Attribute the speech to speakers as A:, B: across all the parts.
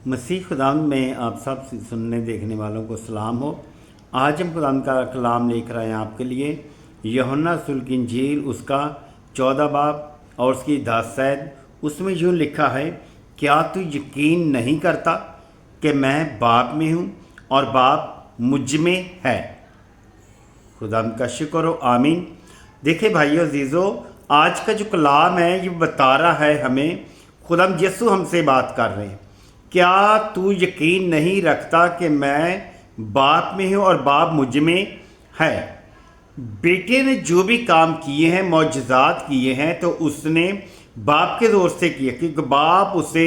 A: مسیح خداوند میں آپ سب سننے دیکھنے والوں کو سلام ہو۔ آج ہم خداوند کا کلام لے کر آئے ہیں آپ کے لیے یوحنا رسول کی انجیل اس کا 14 باب اور اس کی 10 آیت۔ اس میں یوں لکھا ہے، کیا تو یقین نہیں کرتا کہ میں باپ میں ہوں اور باپ مجھ میں ہے؟ خداوند کا شکر ہو، آمین۔ دیکھیں بھائیو عزیزو، آج کا جو کلام ہے یہ بتا رہا ہے ہمیں، خداوند یسوع ہم سے بات کر رہے ہیں، کیا تو یقین نہیں رکھتا کہ میں باپ میں ہوں اور باپ مجھ میں ہے؟ بیٹے نے جو بھی کام کیے ہیں، معجزات کیے ہیں، تو اس نے باپ کے زور سے کیا، کیونکہ باپ اسے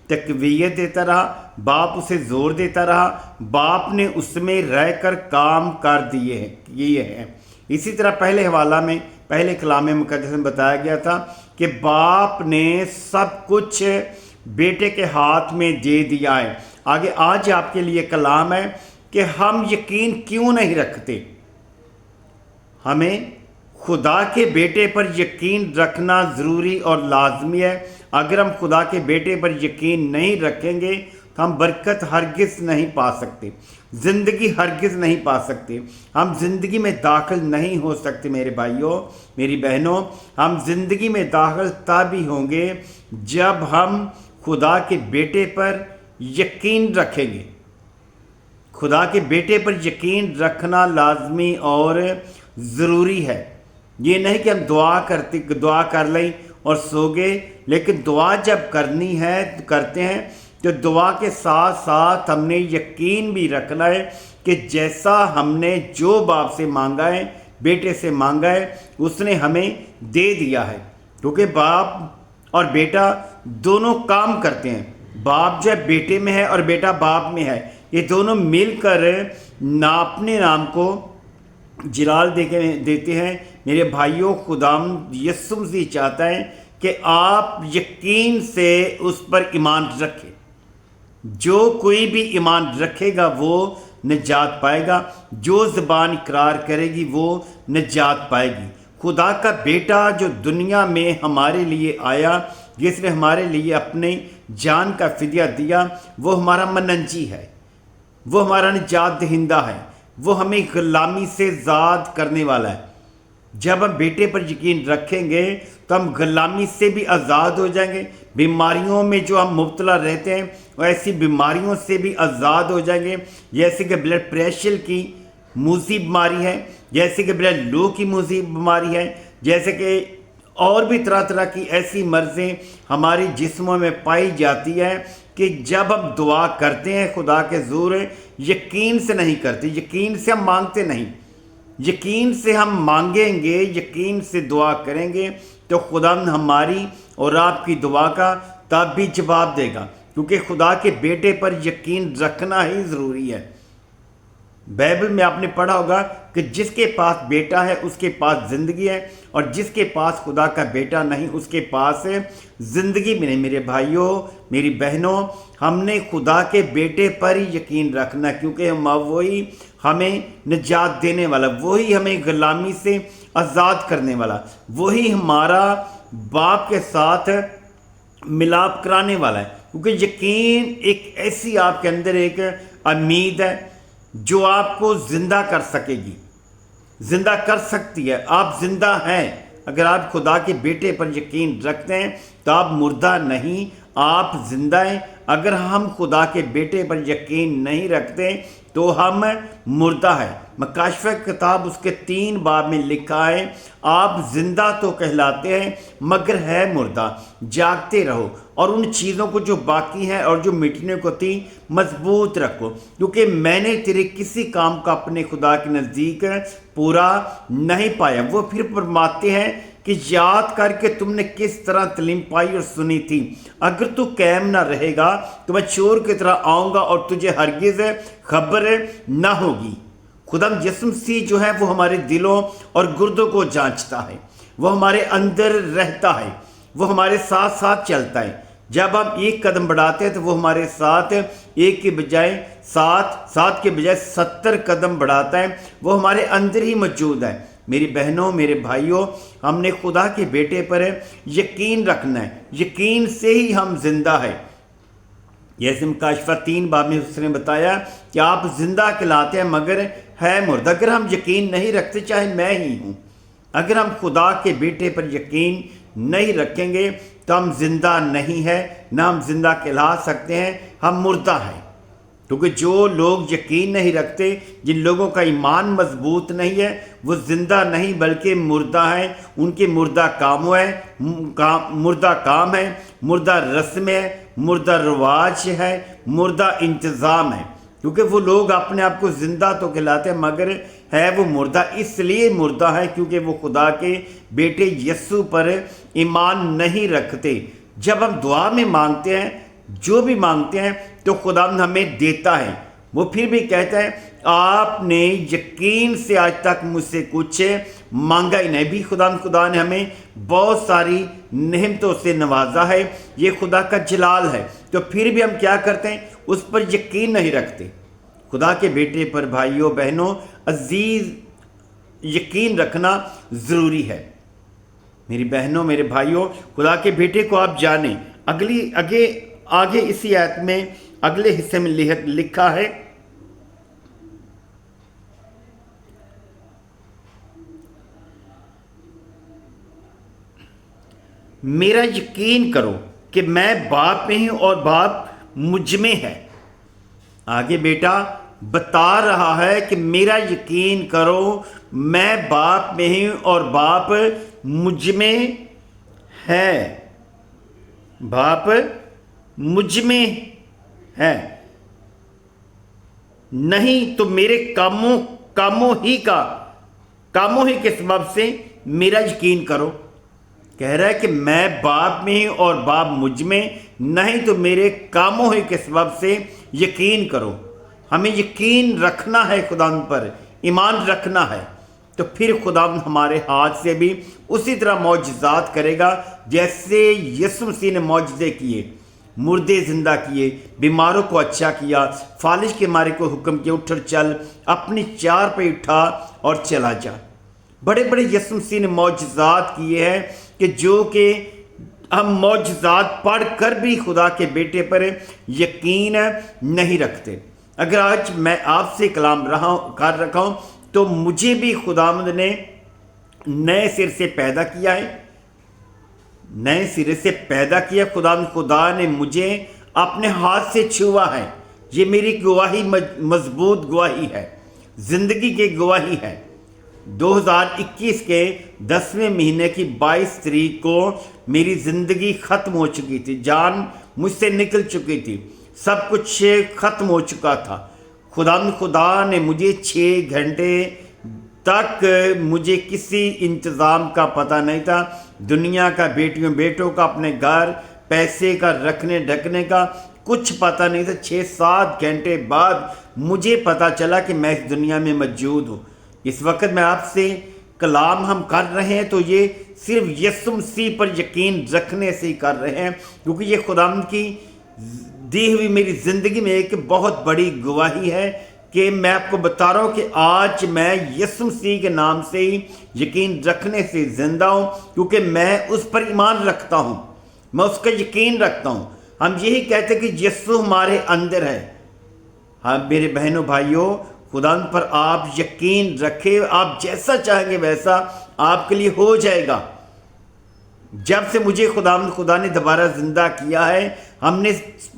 A: تقویت دیتا رہا، باپ اسے زور دیتا رہا، باپ نے اس میں رہ کر کام کر کیے ہیں۔ اسی طرح پہلے حوالہ میں، پہلے کلام مقدس میں بتایا گیا تھا کہ باپ نے سب کچھ بیٹے کے ہاتھ میں دے دیا ہے۔ آگے آج آپ کے لیے کلام ہے کہ ہم یقین کیوں نہیں رکھتے۔ ہمیں خدا کے بیٹے پر یقین رکھنا ضروری اور لازمی ہے۔ اگر ہم خدا کے بیٹے پر یقین نہیں رکھیں گے تو ہم برکت ہرگز نہیں پا سکتے، زندگی ہرگز نہیں پا سکتے، ہم زندگی میں داخل نہیں ہو سکتے۔ میرے بھائیوں، میری بہنوں، ہم زندگی میں داخل تب ہی ہوں گے جب ہم خدا کے بیٹے پر یقین رکھیں گے۔ خدا کے بیٹے پر یقین رکھنا لازمی اور ضروری ہے۔ یہ نہیں کہ ہم دعا کر لیں اور سو گئے، لیکن دعا جب کرتے ہیں تو دعا کے ساتھ ساتھ ہم نے یقین بھی رکھنا ہے کہ جیسا ہم نے جو باپ سے مانگا ہے، بیٹے سے مانگا ہے، اس نے ہمیں دے دیا ہے۔ کیونکہ باپ اور بیٹا دونوں کام کرتے ہیں، باپ جو ہے بیٹے میں ہے اور بیٹا باپ میں ہے، یہ دونوں مل کر اپنے نام کو جلال دیتے ہیں۔ میرے بھائیوں، خداوند یسوع مسیح چاہتا ہے کہ آپ یقین سے اس پر ایمان رکھیں۔ جو کوئی بھی ایمان رکھے گا وہ نجات پائے گا، جو زبان اقرار کرے گی وہ نجات پائے گی۔ خدا کا بیٹا جو دنیا میں ہمارے لیے آیا، جس نے ہمارے لیے اپنے جان کا فدیہ دیا، وہ ہمارا منجی ہے، وہ ہمارا نجات دہندہ ہے، وہ ہمیں غلامی سے آزاد کرنے والا ہے۔ جب ہم بیٹے پر یقین رکھیں گے تو ہم غلامی سے بھی آزاد ہو جائیں گے۔ بیماریوں میں جو ہم مبتلا رہتے ہیں، وہ ایسی بیماریوں سے بھی آزاد ہو جائیں گے، جیسے کہ بلڈ پریشر کی موذی بیماری ہے، جیسے کہ بلڈ لو کی موذی بیماری ہے، جیسے کہ اور بھی طرح طرح کی ایسی مرضیں ہمارے جسموں میں پائی جاتی ہے کہ جب ہم دعا کرتے ہیں خدا کے زور یقین سے نہیں کرتے، یقین سے ہم مانگتے نہیں۔ یقین سے ہم مانگیں گے، یقین سے دعا کریں گے تو خدا ہماری اور آپ کی دعا کا تب بھی جواب دے گا، کیونکہ خدا کے بیٹے پر یقین رکھنا ہی ضروری ہے۔ بائبل میں آپ نے پڑھا ہوگا کہ جس کے پاس بیٹا ہے اس کے پاس زندگی ہے، اور جس کے پاس خدا کا بیٹا نہیں اس کے پاس زندگی بھی نہیں۔ میرے بھائیوں، میری بہنوں، ہم نے خدا کے بیٹے پر ہی یقین رکھنا، کیونکہ وہی ہمیں نجات دینے والا، وہی ہمیں غلامی سے آزاد کرنے والا، وہی ہمارا باپ کے ساتھ ملاپ کرانے والا ہے۔ کیونکہ یقین ایک ایسی آپ کے اندر ایک امید ہے جو آپ کو زندہ کر سکے گی، زندہ کر سکتی ہے۔ آپ زندہ ہیں، اگر آپ خدا کے بیٹے پر یقین رکھتے ہیں تو آپ مردہ نہیں، آپ زندہ ہیں۔ اگر ہم خدا کے بیٹے پر یقین نہیں رکھتے تو ہم مردہ ہیں۔ مکاشفہ کتاب اس کے 3 باب میں لکھا ہے، آپ زندہ تو کہلاتے ہیں مگر ہے مردہ، جاگتے رہو اور ان چیزوں کو جو باقی ہیں اور جو مٹنے کو تھی مضبوط رکھو، کیونکہ میں نے تیرے کسی کام کا اپنے خدا کے نزدیک پورا نہیں پایا۔ وہ پھر فرماتے ہیں کہ یاد کر کے تم نے کس طرح تعلیم پائی اور سنی تھی، اگر تو قائم نہ رہے گا تو میں چور کی طرح آؤں گا اور تجھے ہرگز خبر نہ ہوگی۔ خدا یسوع مسیح جو ہے وہ ہمارے دلوں اور گردوں کو جانچتا ہے، وہ ہمارے اندر رہتا ہے، وہ ہمارے ساتھ ساتھ چلتا ہے۔ جب ہم ایک قدم بڑھاتے ہیں تو وہ ہمارے ساتھ ایک کے بجائے 70 قدم بڑھاتا ہے، وہ ہمارے اندر ہی موجود ہے۔ میری بہنوں، میرے بھائیوں، ہم نے خدا کے بیٹے پر یقین رکھنا ہے، یقین سے ہی ہم زندہ ہیں۔ جیسے مکاشفہ 3 باب میں اس نے بتایا کہ آپ زندہ کہلاتے ہیں مگر ہے مرد۔ اگر ہم یقین نہیں رکھتے، چاہے میں ہی ہوں، اگر ہم خدا کے بیٹے پر یقین نہیں رکھیں گے تو ہم زندہ نہیں ہیں، نہ ہم زندہ کہلا سکتے ہیں، ہم مردہ ہیں۔ کیونکہ جو لوگ یقین نہیں رکھتے، جن لوگوں کا ایمان مضبوط نہیں ہے، وہ زندہ نہیں بلکہ مردہ ہیں۔ ان کے مردہ کام ہے، مردہ رسم ہے، مردہ رواج ہے، مردہ انتظام ہے۔ کیونکہ وہ لوگ اپنے آپ کو زندہ تو کہلاتے ہیں مگر ہے وہ مردہ۔ اس لیے مردہ ہے کیونکہ وہ خدا کے بیٹے یسوع پر ایمان نہیں رکھتے۔ جب ہم دعا میں مانگتے ہیں، جو بھی مانگتے ہیں تو خدا ہمیں دیتا ہے۔ وہ پھر بھی کہتا ہے آپ نے یقین سے آج تک مجھ سے کچھ مانگا ہی نہیں۔ بھی خدا نے ہمیں بہت ساری نعمتوں سے نوازا ہے، یہ خدا کا جلال ہے، تو پھر بھی ہم کیا کرتے ہیں؟ اس پر یقین نہیں رکھتے۔ خدا کے بیٹے پر بھائیوں بہنوں عزیز یقین رکھنا ضروری ہے۔ میری بہنوں میرے بھائیوں، خدا کے بیٹے کو آپ جانیں۔ آگے اسی آیت میں اگلے حصے میں لکھا ہے، میرا یقین کرو کہ میں باپ میں ہوں اور باپ مجھ میں ہے۔ آگے بیٹا بتا رہا ہے کہ میرا یقین کرو، میں باپ میں ہوں اور باپ مجھ میں ہے۔ باپ مجھ میں ہے، نہیں تو میرے کاموں ہی کے سبب سے میرا یقین کرو۔ کہہ رہا ہے کہ میں باپ میں ہوں اور باپ مجھ میں، نہیں تو میرے کاموں ہی کے سبب سے یقین کرو۔ ہمیں یقین رکھنا ہے، خدا پر ایمان رکھنا ہے، تو پھر خدا ہمارے ہاتھ سے بھی اسی طرح معجزات کرے گا جیسے یسوع مسیح نے معجزے کیے، مردے زندہ کیے، بیماروں کو اچھا کیا، فالج کے مارے کو حکم کیا اٹھ چل، اپنی چار پہ اٹھا اور چلا جا۔ بڑے بڑے یسوع مسیح نے معجزات کیے ہیں کہ جو کہ ہم معجزات پڑھ کر بھی خدا کے بیٹے پر یقین نہیں رکھتے۔ اگر آج میں آپ سے کلام کر رکھا ہوں تو مجھے بھی خداوند نے نئے سر سے پیدا کیا ہے، نئے سرے سے پیدا کیا۔ خدا نے مجھے اپنے ہاتھ سے چھوا ہے۔ یہ میری گواہی مضبوط گواہی ہے، زندگی کی گواہی ہے۔ 2021 کے 10ویں مہینے کی 22 تاریخ کو میری زندگی ختم ہو چکی تھی، جان مجھ سے نکل چکی تھی، سب کچھ ختم ہو چکا تھا۔ خدا نے مجھے 6 گھنٹے تک مجھے کسی انتظام کا پتہ نہیں تھا، دنیا کا، بیٹوں کا، اپنے گھر، پیسے کا، رکھنے ڈھکنے کا کچھ پتہ نہیں تھا۔ 6-7 گھنٹے بعد مجھے پتہ چلا کہ میں اس دنیا میں موجود ہوں۔ اس وقت میں آپ سے کلام ہم کر رہے ہیں تو یہ صرف یسوع مسیح پر یقین رکھنے سے ہی کر رہے ہیں، کیونکہ یہ خدا کی دی ہوئی میری زندگی میں ایک بہت بڑی گواہی ہے کہ میں آپ کو بتا رہا ہوں کہ آج میں یسوع مسیح کے نام سے ہی یقین رکھنے سے زندہ ہوں، کیونکہ میں اس پر ایمان رکھتا ہوں، میں اس کا یقین رکھتا ہوں۔ ہم یہی کہتے ہیں کہ یسوع ہمارے اندر ہے۔ ہاں میرے بہنوں بھائیوں، خدا پر آپ یقین رکھیں، آپ جیسا چاہیں گے ویسا آپ کے لیے ہو جائے گا۔ جب سے مجھے خدا نے دوبارہ زندہ کیا ہے، ہم نے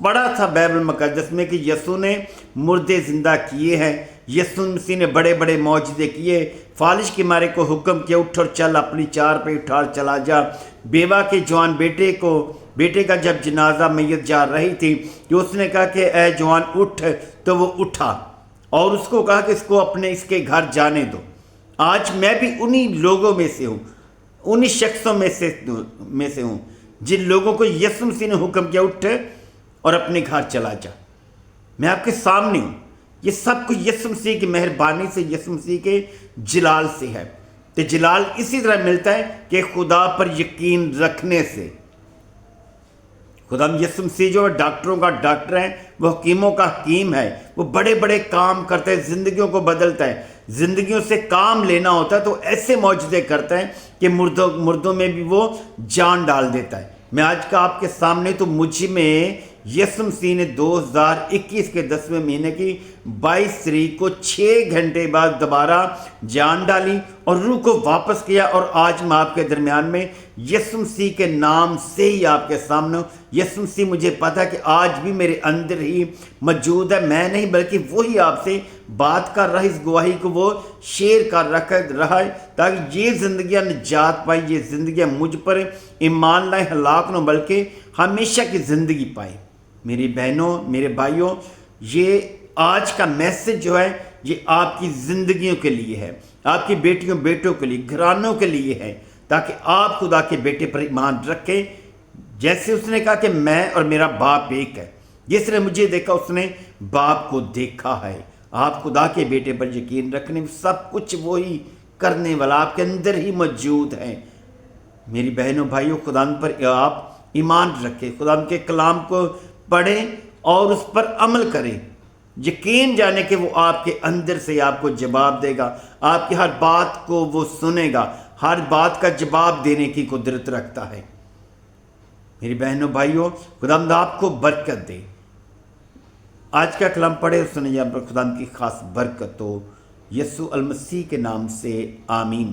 A: پڑھا تھا بائبل مقدس میں کہ یسوع نے مردے زندہ کیے ہیں، یسوع مسیح نے بڑے بڑے معجزے کیے، فالج کے مارے کو حکم کیا اٹھ اور چل، اپنی چار پہ اٹھا چلا جا۔ بیوہ کے جوان بیٹے کا جب جنازہ میت جا رہی تھی کہ اس نے کہا کہ اے جوان اٹھ، تو وہ اٹھا اور اس کو کہا کہ اس کے گھر جانے دو۔ آج میں بھی انہی لوگوں میں سے ہوں، انہی شخصوں میں سے ہوں جن لوگوں کو یسوع مسیح نے حکم کیا اٹھ اور اپنے گھر چلا جا۔ میں آپ کے سامنے ہوں، یہ سب کچھ یسوع مسیح کی مہربانی سے، یسوع مسیح کے جلال سے ہے۔ تو جلال اسی طرح ملتا ہے کہ خدا پر یقین رکھنے سے۔ خدا یسوع مسیح جو ڈاکٹروں کا ڈاکٹر ہے، وہ حکیموں کا حکیم ہے، وہ بڑے بڑے کام کرتا ہے، زندگیوں کو بدلتا ہے، زندگیوں سے کام لینا ہوتا ہے تو ایسے معجزے کرتا ہے کہ مردوں میں بھی وہ جان ڈال دیتا ہے۔ میں آج کا آپ کے سامنے تو مجھ میں یسوع مسیح نے 2021 کے 10ویں مہینے کی 22 تاریخ کو 6 گھنٹے بعد دوبارہ جان ڈالی اور روح کو واپس کیا، اور آج میں آپ کے درمیان میں یسوع مسیح کے نام سے ہی آپ کے سامنے ہوں۔ یسوع مسیح مجھے پتا کہ آج بھی میرے اندر ہی موجود ہے، میں نہیں بلکہ وہی آپ سے بات کر رہا ہے، اس گواہی کو وہ شیئر کر رہا ہے تاکہ یہ زندگیاں نجات پائیں، یہ زندگیاں مجھ پر ایمان لائیں، ہلاک نہ بلکہ ہمیشہ کی زندگی پائیں۔ میری بہنوں، میرے بھائیوں، یہ آج کا میسج جو ہے یہ آپ کی زندگیوں کے لیے ہے، آپ کی بیٹیوں بیٹوں کے لیے، گھرانوں کے لیے ہے، تاکہ آپ خدا کے بیٹے پر ایمان رکھیں۔ جیسے اس نے کہا کہ میں اور میرا باپ ایک ہے، جس نے مجھے دیکھا اس نے باپ کو دیکھا ہے۔ آپ خدا کے بیٹے پر یقین رکھنے، سب کچھ وہی کرنے والا آپ کے اندر ہی موجود ہے۔ میری بہنوں بھائیوں، خدا پر آپ ایمان رکھیں، خدا کے کلام کو پڑھیں اور اس پر عمل کریں، یقین جانے کہ وہ آپ کے اندر سے آپ کو جواب دے گا، آپ کی ہر بات کو وہ سنے گا، ہر بات کا جواب دینے کی قدرت رکھتا ہے۔ میری بہنوں بھائیوں، خدا آپ کو برکت دے۔ آج کا کلام پڑھے اور سنے، یہاں پر خدا کی خاص برکت ہو، یسوع المسیح کے نام سے آمین۔